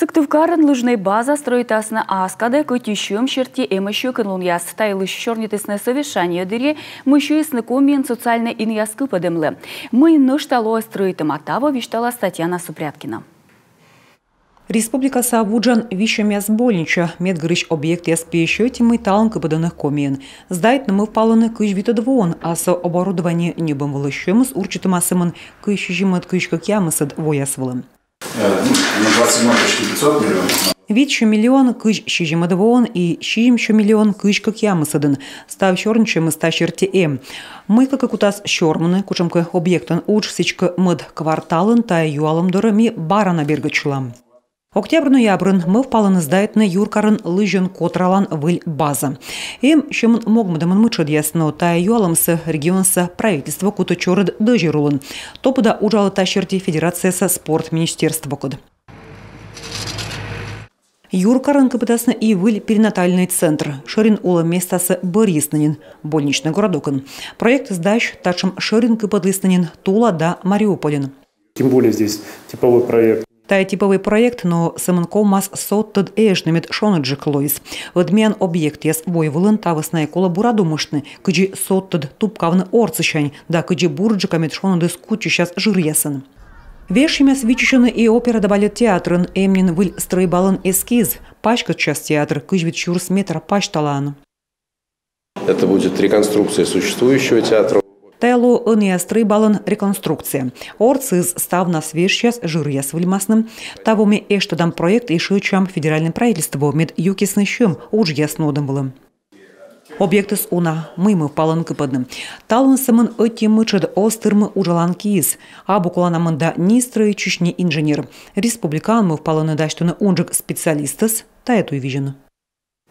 Сыктывкарын лыжной база строитасына аскада көтющем черте эмощу кынлуньяс тайлыш чернитысное совещание дыре мыщу исныковмен социальной иньяскы подымлы. Мы ныштало строитым атава виштала Татьяна Супряткина. Республика Савуджан вишемяс больнича, медгрыш объект яспеющий тимый талан кыпаданных комен. Сдает нам впаланы кыш витодвон, а со оборудование небом волощем с урчатым асымын кыш жимат кыш как ямысад воясвалым. На 27,500 миллионов. Вид миллион кыш шижимадвон и шижим миллион кыш как ямысадын. Став чернчем и ста черте эм. Мы как кутас шорманы, кучемка объектан учсичка мыд кварталын та юалым дорами барана бергачулам. Октябрь-ноябрь мы впаланы сдает на юркарын лыжен котралан выль база. Им чем могмадамын мычад ясно та юалымсы регионса правительства кута чорыд дожирулын. Топуда ужала та черти федерация со спорт министерства код. Юркарын капитасна и выль перинатальный центр. Ширин ула местаса Бориснанин, больничный городокон. Проект сдач тачем Ширин кападлиснанин Тула да Мариуполин. Тем более здесь типовой проект. Та типовый проект, но саманков мас соттад эшнемет шонаджик лоис. Одмен объект яс воевылын тавысная коллабораду мышны, кыджи соттад тупкавны орцышань, да кыджи бурджикамет шонадыс кучищас жирьясын. Вешимя свичищаны и опера да балет театрын, эмнин выль стройбалын эскиз, пачкат час театр, кыжвит чурс метр пашталан. Это будет реконструкция существующего театра. Тайло ыньястрый балын реконструкция. Орциз став на свежчас жирьяс выльмасным. Тавоми эштадам проект и шичам федеральным правительству мед юкисный щем уж яснодым было. Объекты с уна мы палын кыпадным. Талын самын öти мычад остырмы ужалан киз. А букуланамын да ни строичиш, ни инженер. Республикан мы впалыны даштуны унжик специалистас та эту вижену.